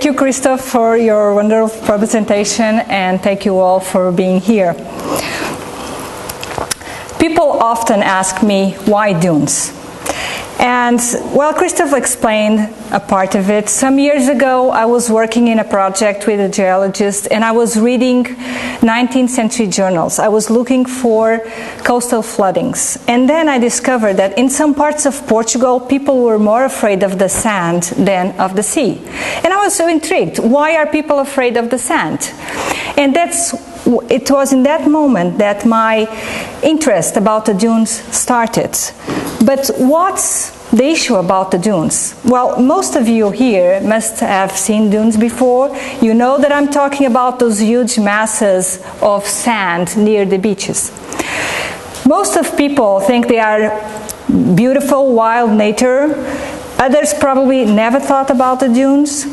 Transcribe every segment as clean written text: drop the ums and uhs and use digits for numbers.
you, Christoph, for your wonderful presentation, and thank you all for being here. People often ask me, why dunes? And, well, Christoph explained a part of it. Some years ago, I was working in a project with a geologist, and I was reading 19th century journals. I was looking for coastal floodings. And then I discovered that in some parts of Portugal, people were more afraid of the sand than of the sea. And I was so intrigued. Why are people afraid of the sand? And it was in that moment that my interest about the dunes started. But what's the issue about the dunes? Well, most of you here must have seen dunes before. You know that I'm talking about those huge masses of sand near the beaches. Most of people think they are beautiful, wild nature. Others probably never thought about the dunes.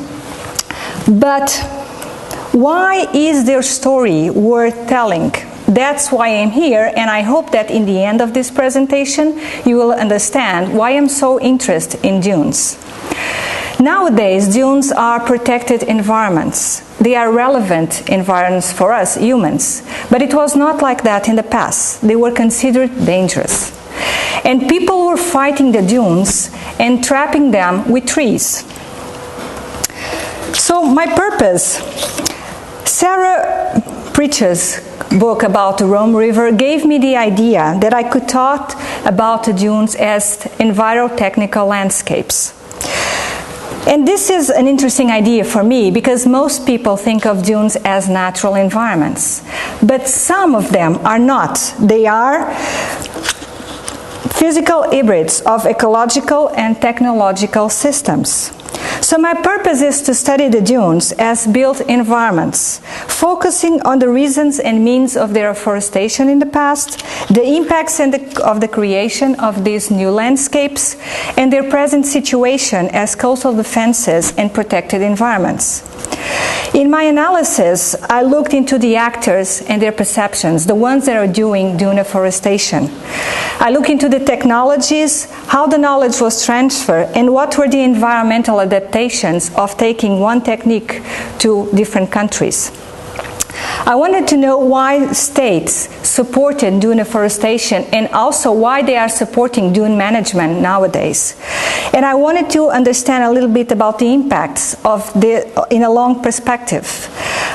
But why is their story worth telling? That's why I'm here, and I hope that in the end of this presentation you will understand why I'm so interested in dunes. Nowadays, dunes are protected environments. They are relevant environments for us humans, but it was not like that in the past. They were considered dangerous. And people were fighting the dunes and trapping them with trees. So my purpose, Sarah Preach's book about the Rhone River gave me the idea that I could talk about the dunes as envirotechnical landscapes. And this is an interesting idea for me because most people think of dunes as natural environments. But some of them are not. They are physical hybrids of ecological and technological systems. So my purpose is to study the dunes as built environments, focusing on the reasons and means of their afforestation in the past, the impacts of the creation of these new landscapes, and their present situation as coastal defenses and protected environments. In my analysis, I looked into the actors and their perceptions, the ones that are doing dune afforestation. I looked into the technologies, how the knowledge was transferred, and what were the environmental adaptations of taking one technique to different countries. I wanted to know why states supported dune afforestation and also why they are supporting dune management nowadays. And I wanted to understand a little bit about the impacts in a long perspective.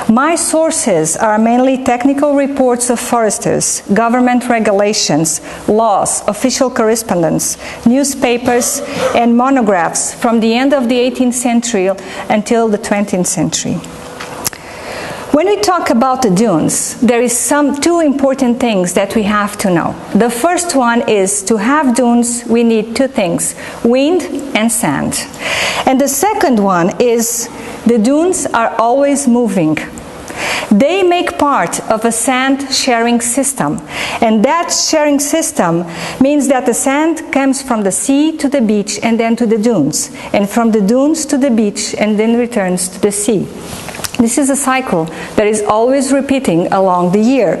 My sources are mainly technical reports of foresters, government regulations, laws, official correspondence, newspapers, and monographs from the end of the 18th century until the 20th century. When we talk about the dunes, there is two important things that we have to know. The first one is to have dunes, we need two things, wind and sand. And the second one is the dunes are always moving. They make part of a sand sharing system. And that sharing system means that the sand comes from the sea to the beach and then to the dunes. And from the dunes to the beach and then returns to the sea. This is a cycle that is always repeating along the year.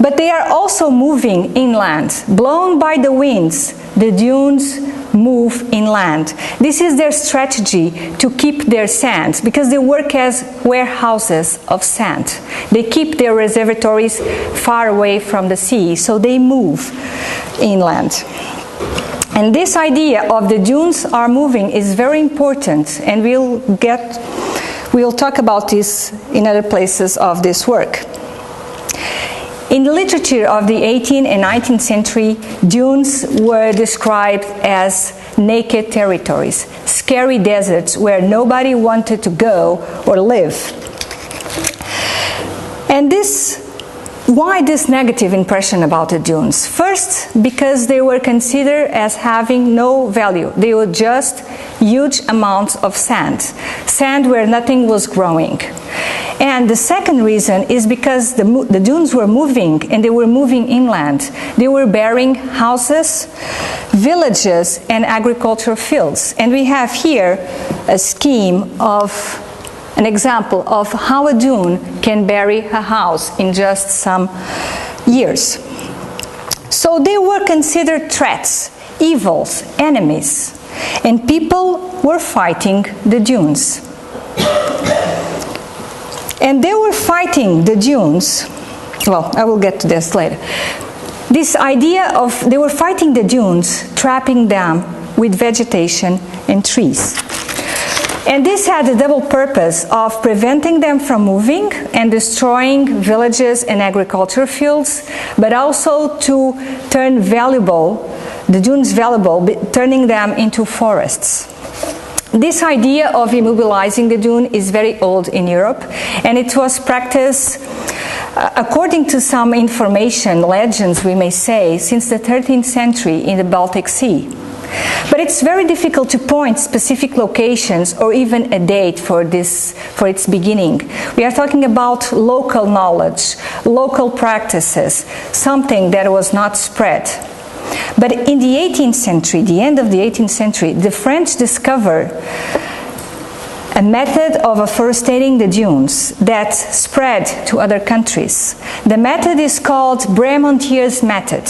But they are also moving inland. Blown by the winds, the dunes move inland. This is their strategy to keep their sand, because they work as warehouses of sand. They keep their reservoirs far away from the sea, so they move inland. And this idea of the dunes are moving is very important, and we'll talk about this in other places of this work. In the literature of the 18th and 19th century, dunes were described as naked territories, scary deserts where nobody wanted to go or live. And why this negative impression about the dunes? First, because they were considered as having no value. They were just huge amounts of sand where nothing was growing. And the second reason is because the dunes were moving, and they were moving inland. They were burying houses, villages, and agricultural fields. And we have here a scheme of an example of how a dune can bury a house in just some years. So they were considered threats, evils, enemies, and people were fighting the dunes. And they were fighting the dunes. Well, I will get to this later. This idea of they were fighting the dunes, trapping them with vegetation and trees. And this had the double purpose of preventing them from moving and destroying villages and agricultural fields, but also to turn the dunes valuable, turning them into forests. This idea of immobilizing the dune is very old in Europe, and it was practiced, according to some information, legends we may say, since the 13th century in the Baltic Sea. But it's very difficult to point specific locations or even a date for its beginning. We are talking about local knowledge, local practices, something that was not spread. But in the 18th century, the end of the 18th century, the French discovered a method of afforesting the dunes that spread to other countries. The method is called Bremontier's method.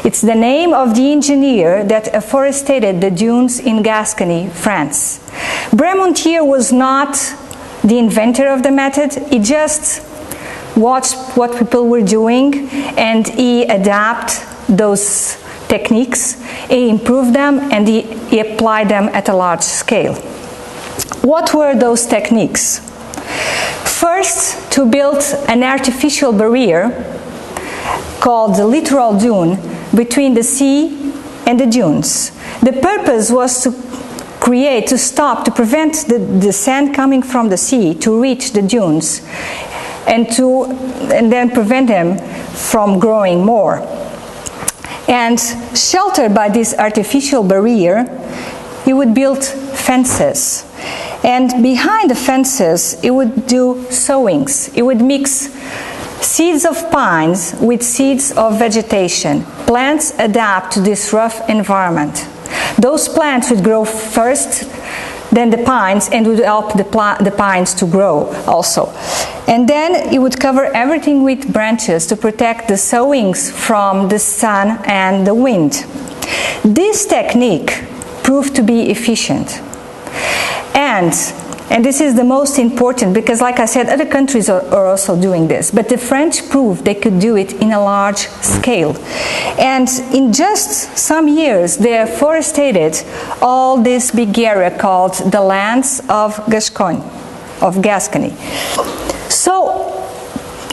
It's the name of the engineer that afforested the dunes in Gascony, France. Bremontier was not the inventor of the method. He just watched what people were doing and he adapted those techniques, he improved them, and he applied them at a large scale. What were those techniques? First, to build an artificial barrier called the littoral dune between the sea and the dunes. The purpose was to prevent the sand coming from the sea to reach the dunes and then prevent them from growing more. And sheltered by this artificial barrier, he would build fences. And behind the fences, he would do sowings. He would mix seeds of pines with seeds of vegetation. Plants adapt to this rough environment. Those plants would grow first, then the pines, and would help the pines to grow also. And then he would cover everything with branches to protect the sowings from the sun and the wind. This technique proved to be efficient. And this is the most important because, like I said, other countries are also doing this. But the French proved they could do it in a large scale. And in just some years, they afforested all this big area called the lands of Gascony. So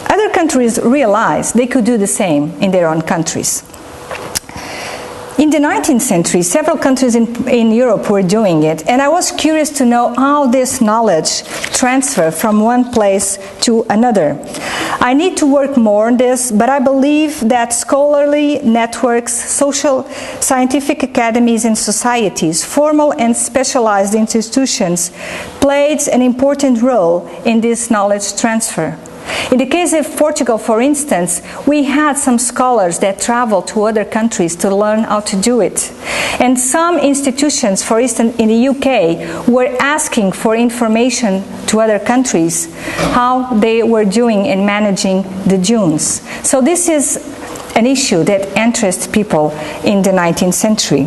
other countries realized they could do the same in their own countries. In the 19th century, several countries in Europe were doing it, and I was curious to know how this knowledge transferred from one place to another. I need to work more on this, but I believe that scholarly networks, social, scientific academies and societies, formal and specialized institutions played an important role in this knowledge transfer. In the case of Portugal, for instance, we had some scholars that traveled to other countries to learn how to do it. And some institutions, for instance, in the UK, were asking for information to other countries how they were doing in managing the dunes. So this is an issue that interests people in the 19th century.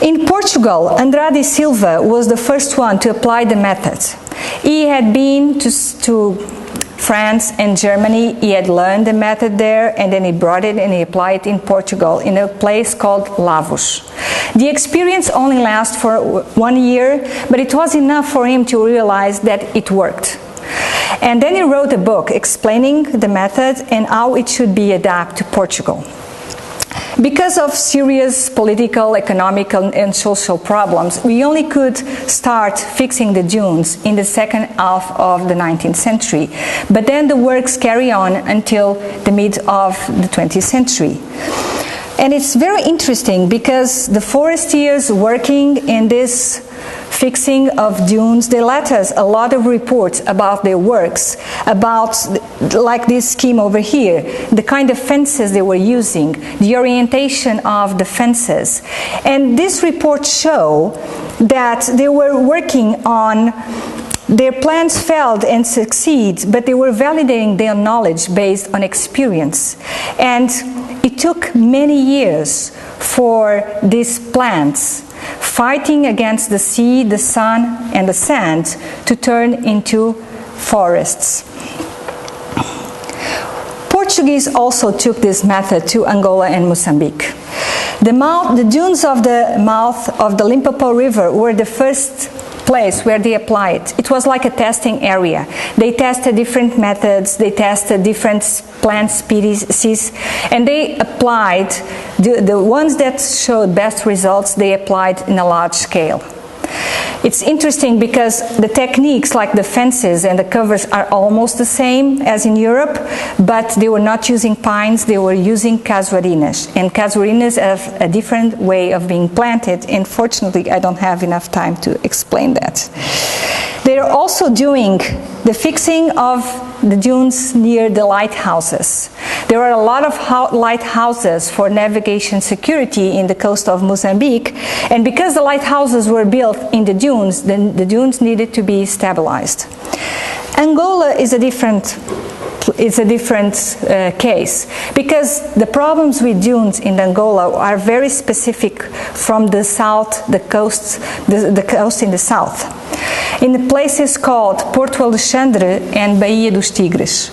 In Portugal, Andrade Silva was the first one to apply the method. He had been to France and Germany, he had learned the method there, and then he brought it and he applied it in Portugal in a place called Lavos. The experience only lasted for 1 year, but it was enough for him to realize that it worked. And then he wrote a book explaining the method and how it should be adapted to Portugal. Because of serious political, economic, and social problems, we only could start fixing the dunes in the second half of the 19th century. But then the works carry on until the mid of the 20th century. And it's very interesting because the foresters working in this fixing of dunes, they let us a lot of reports about their works, about, like this scheme over here, the kind of fences they were using, the orientation of the fences. And these reports show that they were working on their plans failed and succeed, but they were validating their knowledge based on experience. And it took many years for these plans fighting against the sea, the sun, and the sand to turn into forests. Portuguese also took this method to Angola and Mozambique. The dunes of the mouth of the Limpopo River were the first place where they applied it. It was like a testing area. They tested different methods, they tested different plant species, and they applied, the ones that showed best results, they applied in a large scale. It's interesting because the techniques like the fences and the covers are almost the same as in Europe, but they were not using pines, they were using casuarinas. And casuarinas have a different way of being planted, and fortunately I don't have enough time to explain that. They are also doing the fixing of the dunes near the lighthouses. There are a lot of lighthouses for navigation security in the coast of Mozambique, and because the lighthouses were built in the dunes, then the dunes needed to be stabilized. Angola is a different case, because the problems with dunes in Angola are very specific from the south, the coast in the south, in the places called Porto Alexandre and Baía dos Tigres.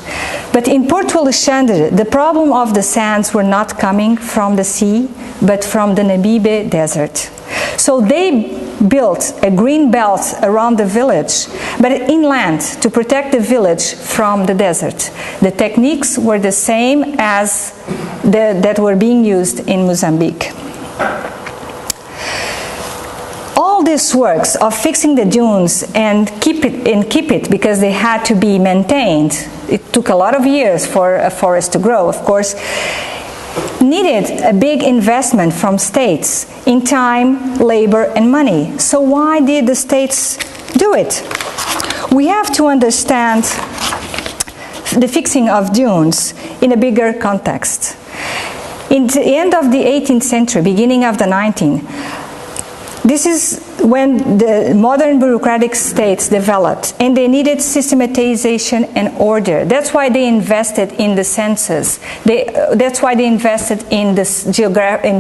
But in Porto Alexandre, the problem of the sands were not coming from the sea, but from the Namibe desert. So they built a green belt around the village, but inland to protect the village from the desert. The techniques were the same as that were being used in Mozambique. All these works of fixing the dunes and keep it because they had to be maintained. It took a lot of years for a forest to grow, of course, needed a big investment from states in time, labor, and money. So why did the states do it? We have to understand the fixing of dunes in a bigger context. In the end of the 18th century, beginning of the 19th, this is when the modern bureaucratic states developed, and they needed systematization and order. That's why they invested in the census. That's why they invested in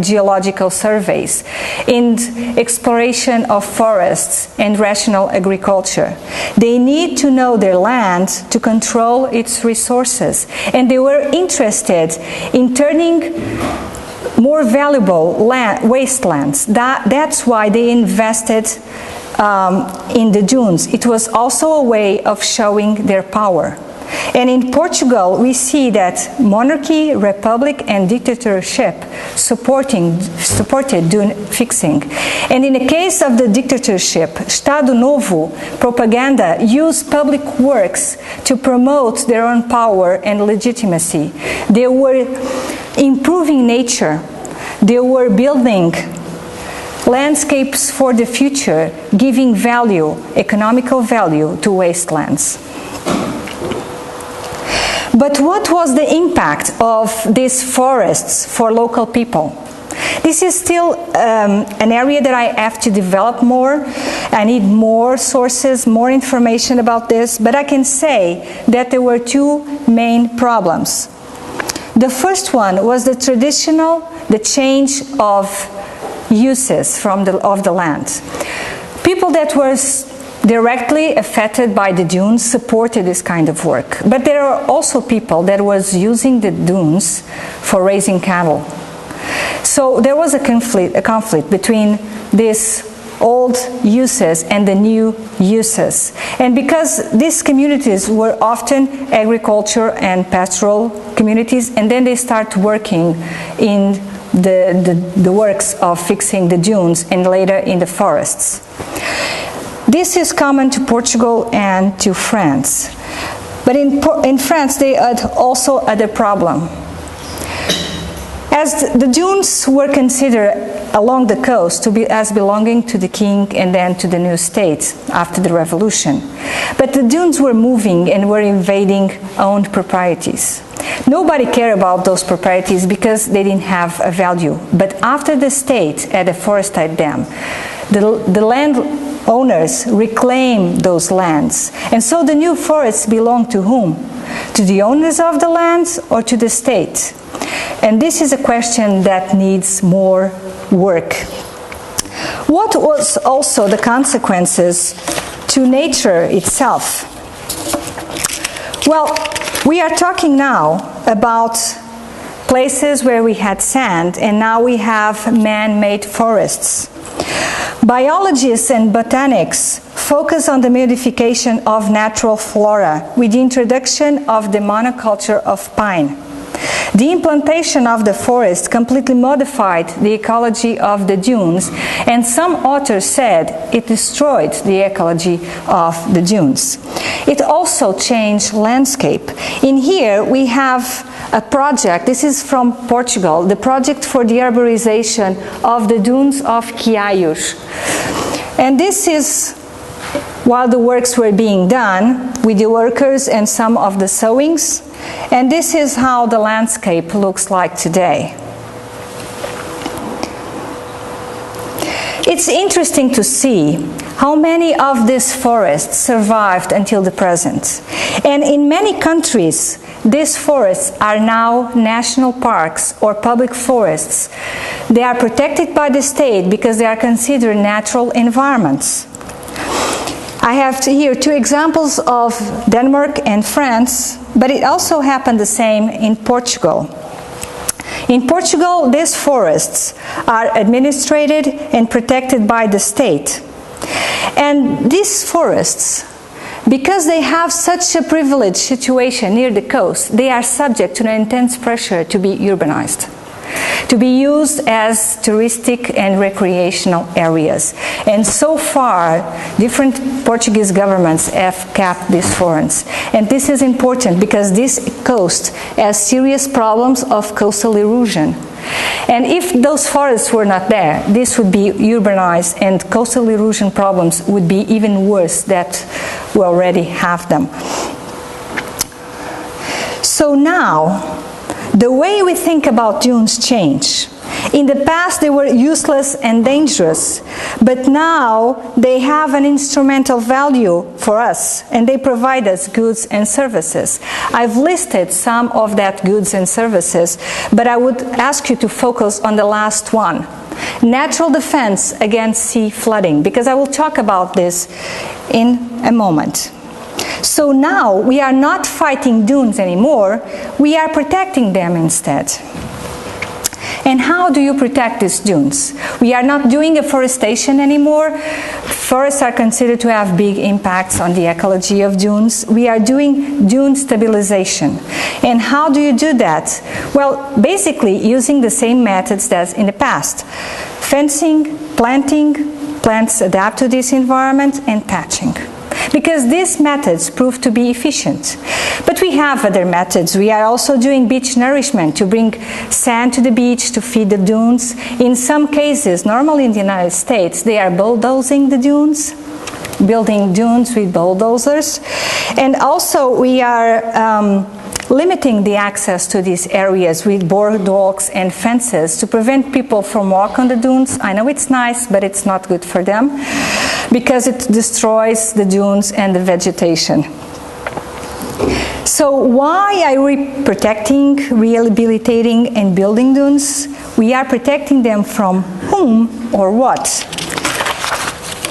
geological surveys, in exploration of forests and rational agriculture. They need to know their land to control its resources, and they were interested in turning more valuable wastelands. That's why they invested in the dunes. It was also a way of showing their power. And in Portugal, we see that monarchy, republic, and dictatorship supported dune fixing. And in the case of the dictatorship, Estado Novo propaganda used public works to promote their own power and legitimacy. They were improving nature. They were building landscapes for the future, giving value, economical value, to wastelands. But what was the impact of these forests for local people? This is still an area that I have to develop more. I need more sources, more information about this, but I can say that there were two main problems. The first one was the change of uses of the land. People that were directly affected by the dunes supported this kind of work, but there are also people that was using the dunes for raising cattle. So there was a conflict between these old uses and the new uses. And because these communities were often agriculture and pastoral communities, and then they start working in the works of fixing the dunes and later in the forests. This is common to Portugal and to France. But in France, they had also other problem. As the dunes were considered along the coast as belonging to the king and then to the new state after the revolution. But the dunes were moving and were invading owned properties. Nobody cared about those properties because they didn't have a value. But after the state had afforested them, the landowners reclaimed those lands. And so the new forests belong to whom? To the owners of the lands or to the state? And this is a question that needs more work. What was also the consequences to nature itself? Well, we are talking now about places where we had sand, and now we have man-made forests. Biologists and botanics focus on the modification of natural flora with the introduction of the monoculture of pine. The implantation of the forest completely modified the ecology of the dunes, and some authors said it destroyed the ecology of the dunes. It also changed landscape. In here we have a project, this is from Portugal, the project for the arborization of the dunes of Quiaios. And this is while the works were being done with the workers and some of the sowings. And this is how the landscape looks like today. It's interesting to see how many of these forests survived until the present. And in many countries, these forests are now national parks or public forests. They are protected by the state because they are considered natural environments. I have here two examples of Denmark and France, but it also happened the same in Portugal. In Portugal, these forests are administered and protected by the state. And these forests, because they have such a privileged situation near the coast, they are subject to an intense pressure to be urbanized, to be used as touristic and recreational areas. And so far, different Portuguese governments have kept these forests. And this is important because this coast has serious problems of coastal erosion. And if those forests were not there, this would be urbanized and coastal erosion problems would be even worse that we already have them. So now, the way we think about dunes change. In the past, they were useless and dangerous, but now they have an instrumental value for us, and they provide us goods and services. I've listed some of that goods and services, but I would ask you to focus on the last one. Natural defense against sea flooding, because I will talk about this in a moment. So now we are not fighting dunes anymore, we are protecting them instead. And how do you protect these dunes? We are not doing afforestation anymore. Forests are considered to have big impacts on the ecology of dunes. We are doing dune stabilization. And how do you do that? Well, basically using the same methods as in the past. Fencing, planting, plants adapt to this environment, and patching. Because these methods prove to be efficient. But we have other methods. We are also doing beach nourishment to bring sand to the beach to feed the dunes. In some cases, normally in the United States, they are bulldozing the dunes, building dunes with bulldozers. And also we are limiting the access to these areas with boardwalks and fences to prevent people from walking on the dunes. I know it's nice, but it's not good for them because it destroys the dunes and the vegetation. So why are we protecting, rehabilitating, and building dunes? We are protecting them from whom or what?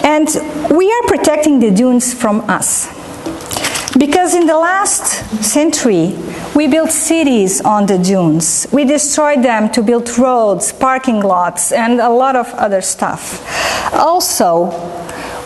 And we are protecting the dunes from us. Because in the last century, we built cities on the dunes. We destroyed them to build roads, parking lots, and a lot of other stuff. Also,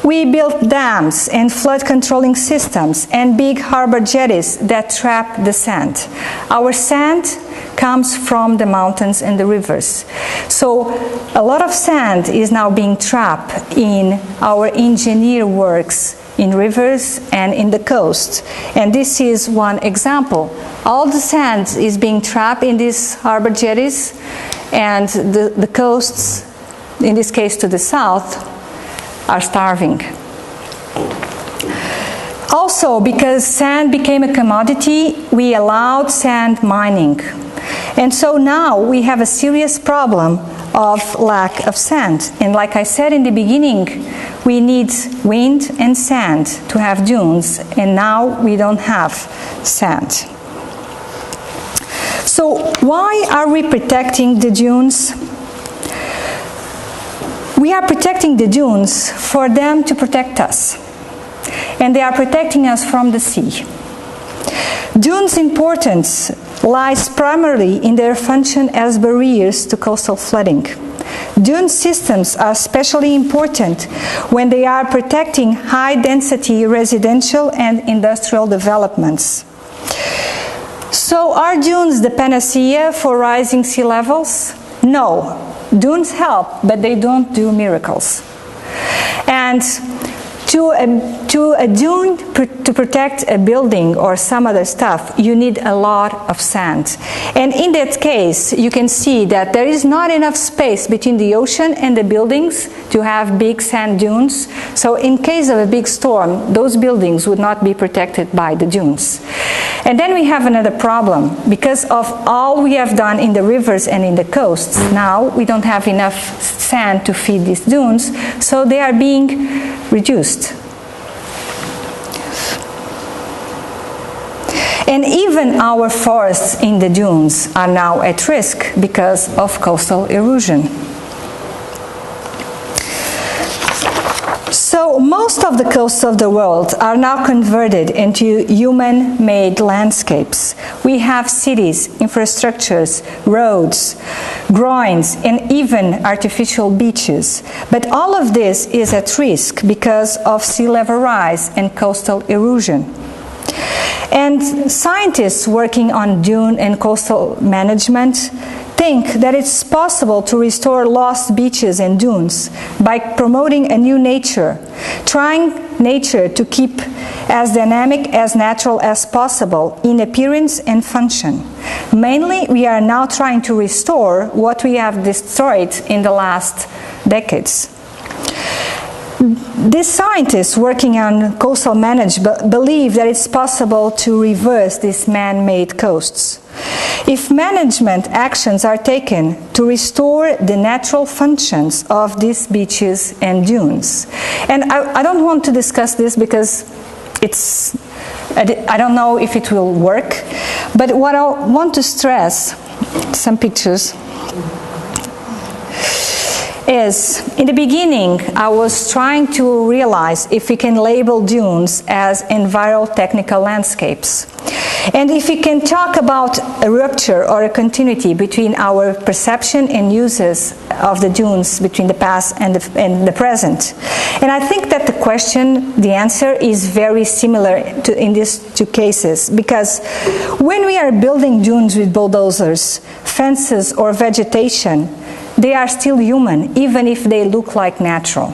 we built dams and flood controlling systems and big harbor jetties that trap the sand. Our sand comes from the mountains and the rivers. So a lot of sand is now being trapped in our engineer works in rivers and in the coast. And this is one example. All the sand is being trapped in these harbor jetties, and the coasts, in this case to the south, are starving. Also, because sand became a commodity, we allowed sand mining. And so now we have a serious problem of lack of sand. And like I said in the beginning, we need wind and sand to have dunes, and now we don't have sand. So why are we protecting the dunes? We are protecting the dunes for them to protect us, and they are protecting us from the sea. Dunes' importance lies primarily in their function as barriers to coastal flooding. Dune systems are especially important when they are protecting high-density residential and industrial developments. So are dunes the panacea for rising sea levels? No. Dunes help, but they don't do miracles. And to a dune to protect a building or some other stuff, you need a lot of sand. And in that case, you can see that there is not enough space between the ocean and the buildings to have big sand dunes. So in case of a big storm, those buildings would not be protected by the dunes. And then we have another problem. Because of all we have done in the rivers and in the coasts, now we don't have enough sand to feed these dunes, so they are being reduced. And even our forests in the dunes are now at risk because of coastal erosion. So most of the coasts of the world are now converted into human-made landscapes. We have cities, infrastructures, roads, groins, and even artificial beaches. But all of this is at risk because of sea level rise and coastal erosion. And scientists working on dune and coastal management think that it's possible to restore lost beaches and dunes by promoting a new nature, trying nature to keep as dynamic, as natural as possible in appearance and function. Mainly, we are now trying to restore what we have destroyed in the last decades. These scientists working on coastal management believe that it's possible to reverse these man-made coasts. If management actions are taken to restore the natural functions of these beaches and dunes. And I don't want to discuss this because I don't know if it will work, but what I want to stress, some pictures, is in the beginning I was trying to realize if we can label dunes as envirotechnical landscapes, and if we can talk about a rupture or a continuity between our perception and uses of the dunes between the past and the present. And I think that the answer is very similar in these two cases, because when we are building dunes with bulldozers, fences or vegetation, they are still human, even if they look like natural.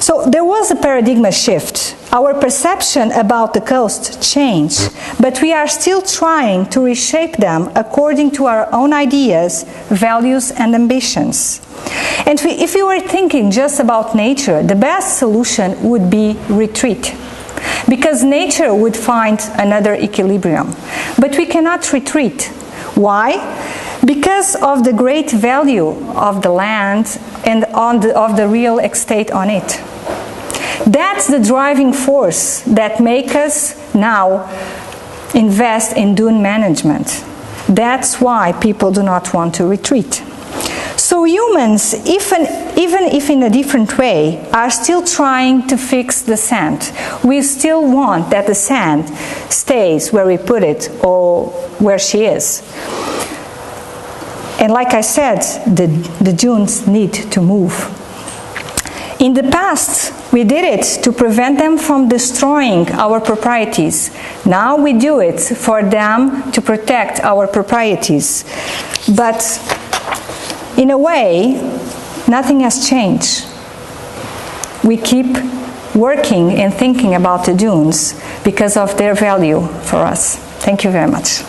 So there was a paradigm shift. Our perception about the coast changed, but we are still trying to reshape them according to our own ideas, values, and ambitions. And if we were thinking just about nature, the best solution would be retreat, because nature would find another equilibrium. But we cannot retreat. Why? Because of the great value of the land and of the real estate on it. That's the driving force that makes us now invest in dune management. That's why people do not want to retreat. So humans, even if in a different way, are still trying to fix the sand. We still want that the sand stays where we put it or where she is. And like I said, the dunes need to move. In the past, we did it to prevent them from destroying our proprieties. Now we do it for them to protect our proprieties. But in a way, nothing has changed. We keep working and thinking about the dunes because of their value for us. Thank you very much.